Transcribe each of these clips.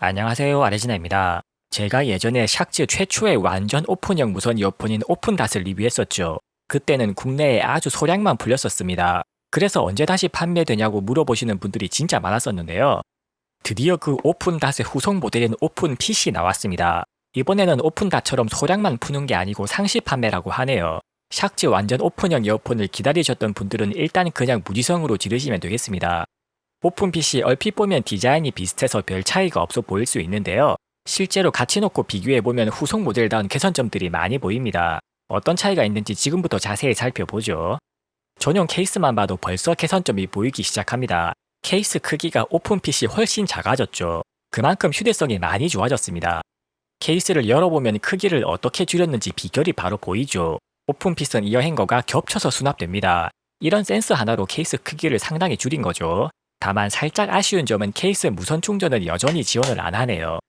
안녕하세요, 아레지나입니다. 제가 예전에 샥즈 최초의 완전 오픈형 무선 이어폰인 오픈닷을 리뷰했었죠. 그때는 국내에 아주 소량만 풀렸었습니다. 그래서 언제 다시 판매되냐고 물어보시는 분들이 진짜 많았었는데요. 드디어 그 오픈닷의 후속 모델인 오픈핏이 나왔습니다. 이번에는 오픈닷처럼 소량만 푸는 게 아니고 상시 판매라고 하네요. 샥즈 완전 오픈형 이어폰을 기다리셨던 분들은 일단 그냥 무지성으로 지르시면 되겠습니다. 오픈핏이 얼핏 보면 디자인이 비슷해서 별 차이가 없어 보일 수 있는데요. 실제로 같이 놓고 비교해보면 후속 모델다운 개선점들이 많이 보입니다. 어떤 차이가 있는지 지금부터 자세히 살펴보죠. 전용 케이스만 봐도 벌써 개선점이 보이기 시작합니다. 케이스 크기가 오픈핏이 훨씬 작아졌죠. 그만큼 휴대성이 많이 좋아졌습니다. 케이스를 열어보면 크기를 어떻게 줄였는지 비결이 바로 보이죠. 오픈핏은 이어 행거가 겹쳐서 수납됩니다. 이런 센서 하나로 케이스 크기를 상당히 줄인 거죠. 다만 살짝 아쉬운 점은 케이스 무선 충전을 여전히 지원을 안 하네요.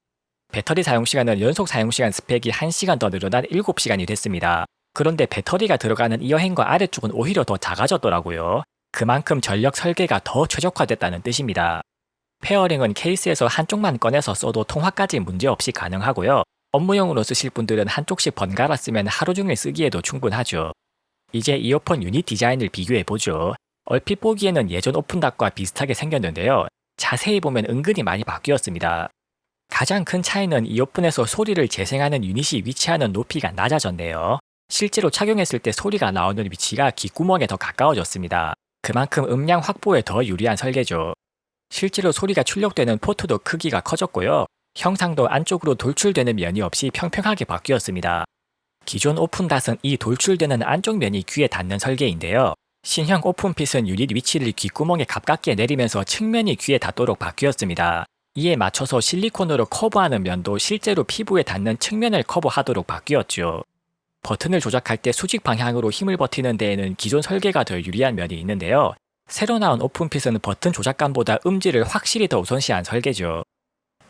배터리 사용시간은 연속 사용시간 스펙이 1시간 더 늘어난 7시간이 됐습니다. 그런데 배터리가 들어가는 이어행거 아래쪽은 오히려 더 작아졌더라고요. 그만큼 전력 설계가 더 최적화됐다는 뜻입니다. 페어링은 케이스에서 한쪽만 꺼내서 써도 통화까지 문제없이 가능하고요. 업무용으로 쓰실 분들은 한쪽씩 번갈아 쓰면 하루 종일 쓰기에도 충분하죠. 이제 이어폰 유닛 디자인을 비교해보죠. 얼핏 보기에는 예전 오픈닷과 비슷하게 생겼는데요. 자세히 보면 은근히 많이 바뀌었습니다. 가장 큰 차이는 이어폰에서 소리를 재생하는 유닛이 위치하는 높이가 낮아졌네요. 실제로 착용했을 때 소리가 나오는 위치가 귓구멍에 더 가까워졌습니다. 그만큼 음량 확보에 더 유리한 설계죠. 실제로 소리가 출력되는 포트도 크기가 커졌고요. 형상도 안쪽으로 돌출되는 면이 없이 평평하게 바뀌었습니다. 기존 오픈닷은 이 돌출되는 안쪽 면이 귀에 닿는 설계인데요. 신형 오픈핏은 유닛 위치를 귓구멍에 가깝게 내리면서 측면이 귀에 닿도록 바뀌었습니다. 이에 맞춰서 실리콘으로 커버하는 면도 실제로 피부에 닿는 측면을 커버하도록 바뀌었죠. 버튼을 조작할 때 수직 방향으로 힘을 버티는 데에는 기존 설계가 더 유리한 면이 있는데요. 새로 나온 오픈핏은 버튼 조작감보다 음질을 확실히 더 우선시한 설계죠.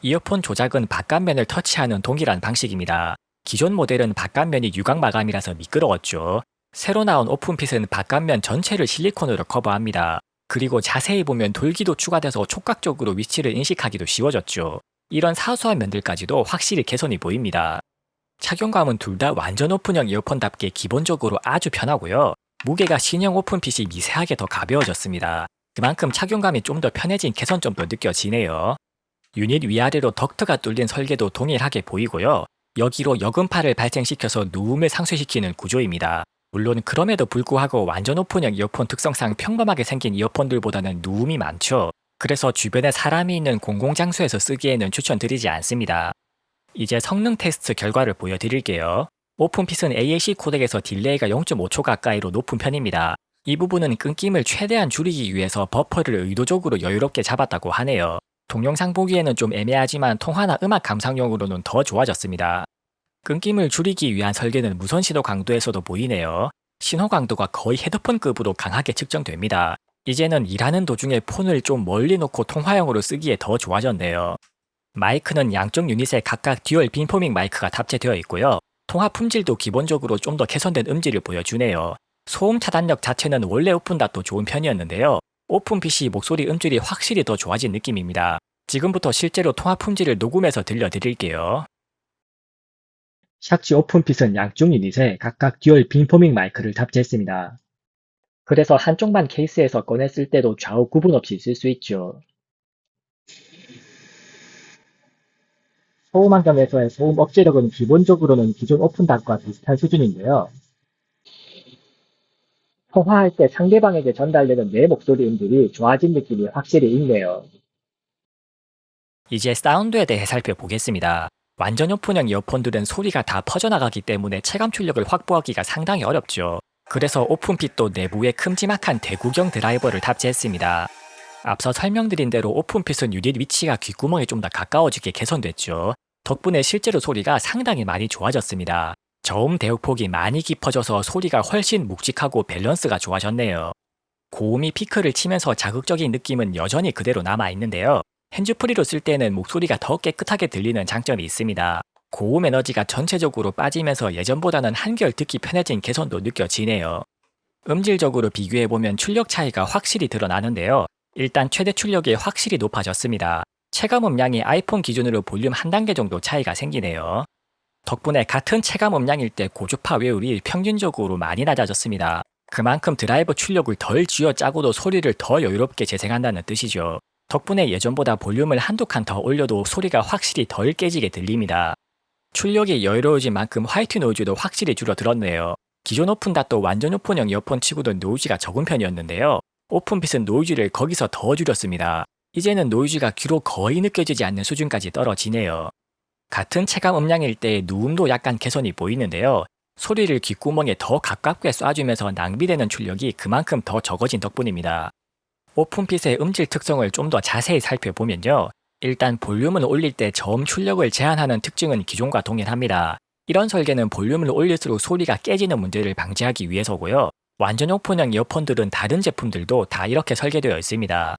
이어폰 조작은 바깥면을 터치하는 동일한 방식입니다. 기존 모델은 바깥면이 유광 마감이라서 미끄러웠죠. 새로 나온 오픈핏은 바깥면 전체를 실리콘으로 커버합니다. 그리고 자세히 보면 돌기도 추가돼서 촉각적으로 위치를 인식하기도 쉬워졌죠. 이런 사소한 면들까지도 확실히 개선이 보입니다. 착용감은 둘 다 완전 오픈형 이어폰답게 기본적으로 아주 편하고요. 무게가 신형 오픈핏이 미세하게 더 가벼워졌습니다. 그만큼 착용감이 좀 더 편해진 개선점도 느껴지네요. 유닛 위아래로 덕트가 뚫린 설계도 동일하게 보이고요. 여기로 여금파를 발생시켜서 누움을 상쇄시키는 구조입니다. 물론 그럼에도 불구하고 완전 오픈형 이어폰 특성상 평범하게 생긴 이어폰들보다는 누움이 많죠. 그래서 주변에 사람이 있는 공공장소에서 쓰기에는 추천드리지 않습니다. 이제 성능 테스트 결과를 보여드릴게요. 오픈핏은 AAC 코덱에서 딜레이가 0.5초 가까이로 높은 편입니다. 이 부분은 끊김을 최대한 줄이기 위해서 버퍼를 의도적으로 여유롭게 잡았다고 하네요. 동영상 보기에는 좀 애매하지만 통화나 음악 감상용으로는 더 좋아졌습니다. 끊김을 줄이기 위한 설계는 무선 신호 강도에서도 보이네요. 신호 강도가 거의 헤드폰급으로 강하게 측정됩니다. 이제는 일하는 도중에 폰을 좀 멀리 놓고 통화용으로 쓰기에 더 좋아졌네요. 마이크는 양쪽 유닛에 각각 듀얼 빈포밍 마이크가 탑재되어 있고요. 통화 품질도 기본적으로 좀 더 개선된 음질을 보여주네요. 소음 차단력 자체는 원래 오픈닷도 좋은 편이었는데요. 오픈핏이 목소리 음질이 확실히 더 좋아진 느낌입니다. 지금부터 실제로 통화 품질을 녹음해서 들려드릴게요. 샥지 오픈핏은 양쪽 유닛에 각각 듀얼 빈포밍 마이크를 탑재했습니다. 그래서 한쪽만 케이스에서 꺼냈을 때도 좌우 구분 없이 쓸 수 있죠. 소음 환경에서의 소음 억제력은 기본적으로는 기존 오픈닷과 비슷한 수준인데요. 통화할 때 상대방에게 전달되는 내 목소리 음질이 좋아진 느낌이 확실히 있네요. 이제 사운드에 대해 살펴보겠습니다. 완전 오픈형 이어폰들은 소리가 다 퍼져나가기 때문에 체감 출력을 확보하기가 상당히 어렵죠. 그래서 오픈핏도 내부에 큼지막한 대구경 드라이버를 탑재했습니다. 앞서 설명드린 대로 오픈핏은 유닛 위치가 귓구멍에 좀 더 가까워지게 개선됐죠. 덕분에 실제로 소리가 상당히 많이 좋아졌습니다. 저음 대역폭이 많이 깊어져서 소리가 훨씬 묵직하고 밸런스가 좋아졌네요. 고음이 피크를 치면서 자극적인 느낌은 여전히 그대로 남아있는데요. 핸즈프리로 쓸 때는 목소리가 더 깨끗하게 들리는 장점이 있습니다. 고음 에너지가 전체적으로 빠지면서 예전보다는 한결 듣기 편해진 개선도 느껴지네요. 음질적으로 비교해보면 출력 차이가 확실히 드러나는데요. 일단 최대 출력이 확실히 높아졌습니다. 체감 음량이 아이폰 기준으로 볼륨 한 단계 정도 차이가 생기네요. 덕분에 같은 체감 음량일 때 고주파 외율이 평균적으로 많이 낮아졌습니다. 그만큼 드라이버 출력을 덜 쥐어짜고도 소리를 더 여유롭게 재생한다는 뜻이죠. 덕분에 예전보다 볼륨을 한두 칸 더 올려도 소리가 확실히 덜 깨지게 들립니다. 출력이 여유로워진 만큼 화이트 노이즈도 확실히 줄어들었네요. 기존 오픈닷도 완전 오픈형 이어폰 치고도 노이즈가 적은 편이었는데요. 오픈핏은 노이즈를 거기서 더 줄였습니다. 이제는 노이즈가 귀로 거의 느껴지지 않는 수준까지 떨어지네요. 같은 체감 음량일 때 누음도 약간 개선이 보이는데요. 소리를 귓구멍에 더 가깝게 쏴주면서 낭비되는 출력이 그만큼 더 적어진 덕분입니다. 오픈핏의 음질 특성을 좀 더 자세히 살펴보면요. 일단 볼륨을 올릴 때 저음 출력을 제한하는 특징은 기존과 동일합니다. 이런 설계는 볼륨을 올릴수록 소리가 깨지는 문제를 방지하기 위해서고요. 완전 오픈형 이어폰들은 다른 제품들도 다 이렇게 설계되어 있습니다.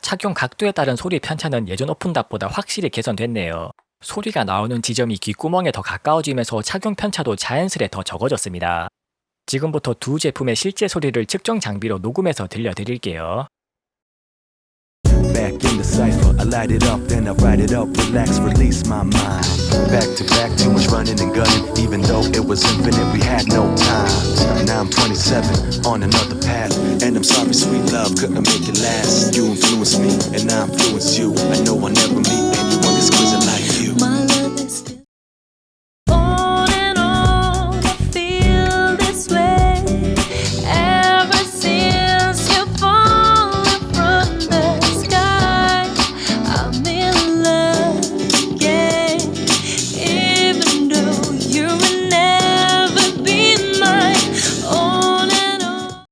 착용 각도에 따른 소리 편차는 예전 오픈닷보다 확실히 개선됐네요. 소리가 나오는 지점이 귓구멍에 더 가까워지면서 착용 편차도 자연스레 더 적어졌습니다. 지금부터 두 제품의 실제 소리를 측정 장비로 녹음해서 들려드릴게요. Back in the cipher, I light it up, then I write it up, relax, release my mind. Back to back, too much running and gunning, even though it was infinite, we had no time. Now I'm 27, on another path, and I'm sorry, sweet love, couldn't make it last. You influenced me, and I influenced you. I know I'll never meet anyone exquisite like you. My love is still on and on. I feel this way ever since you fallen from the sky. I'm in love again, even though you will never be mine. On and on.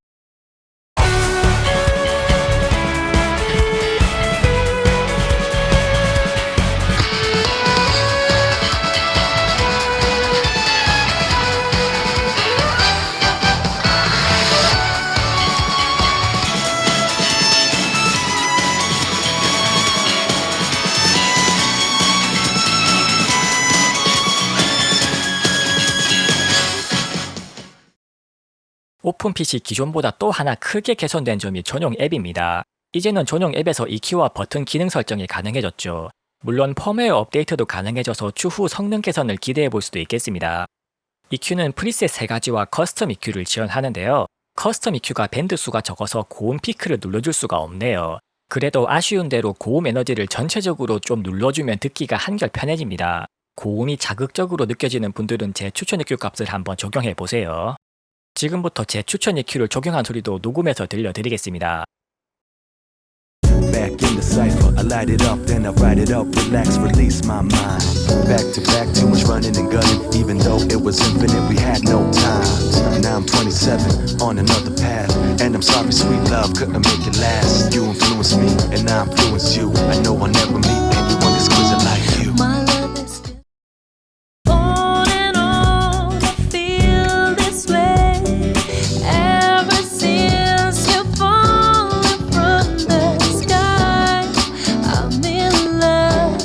오픈핏이 기존보다 또 하나 크게 개선된 점이 전용 앱입니다. 이제는 전용 앱에서 EQ와 버튼 기능 설정이 가능해졌죠. 물론 펌웨어 업데이트도 가능해져서 추후 성능 개선을 기대해 볼 수도 있겠습니다. EQ는 프리셋 3가지와 커스텀 EQ를 지원하는데요. 커스텀 EQ가 밴드 수가 적어서 고음 피크를 눌러줄 수가 없네요. 그래도 아쉬운 대로 고음 에너지를 전체적으로 좀 눌러주면 듣기가 한결 편해집니다. 고음이 자극적으로 느껴지는 분들은 제 추천 EQ 값을 한번 적용해 보세요. 지금부터 제 추천 EQ를 적용한 소리도 녹음해서 들려드리겠습니다. Back in the cipher, I light it up, then I write it up, relax, release my mind. Back to back, too much running and gunning, even though it was infinite, we had no time. Now I'm 27, on another path, and I'm sorry, sweet love, couldn't make it last. You influenced me, and I influenced you. I know I'll never meet anyone exquisite like you. My love is still on and on. I feel this way ever since you fallen from the sky. I'm in love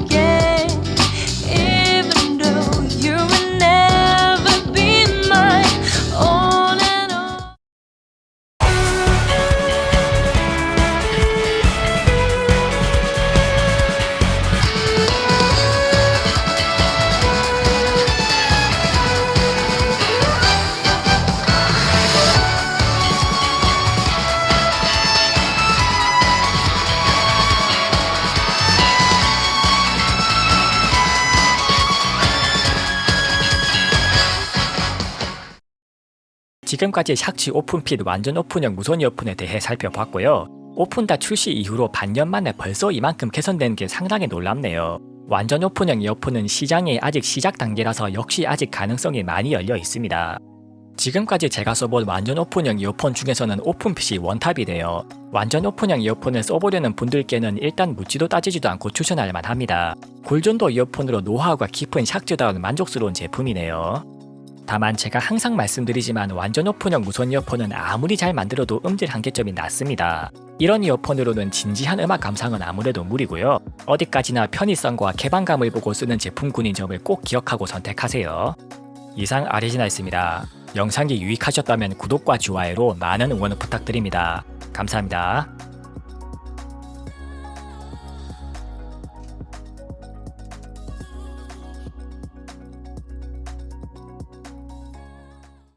again, even though you will never be mine. On and on. 지금까지 샥치 오픈핏 완전 오픈형 무선 이어폰에 대해 살펴봤고요. 오픈닷 출시 이후로 반년 만에 벌써 이만큼 개선된 게 상당히 놀랍네요. 완전 오픈형 이어폰은 시장이 아직 시작 단계라서 역시 아직 가능성이 많이 열려 있습니다. 지금까지 제가 써본 완전 오픈형 이어폰 중에서는 오픈핏이 원탑이네요. 완전 오픈형 이어폰을 써보려는 분들께는 일단 묻지도 따지지도 않고 추천할 만합니다. 골전도 이어폰으로 노하우가 깊은 샥즈다운 만족스러운 제품이네요. 다만 제가 항상 말씀드리지만 완전 오픈형 무선 이어폰은 아무리 잘 만들어도 음질 한계점이 낮습니다. 이런 이어폰으로는 진지한 음악 감상은 아무래도 무리고요. 어디까지나 편의성과 개방감을 보고 쓰는 제품군인 점을 꼭 기억하고 선택하세요. 이상 아리지나였습니다. 영상이 유익하셨다면 구독과 좋아요로 많은 응원을 부탁드립니다. 감사합니다.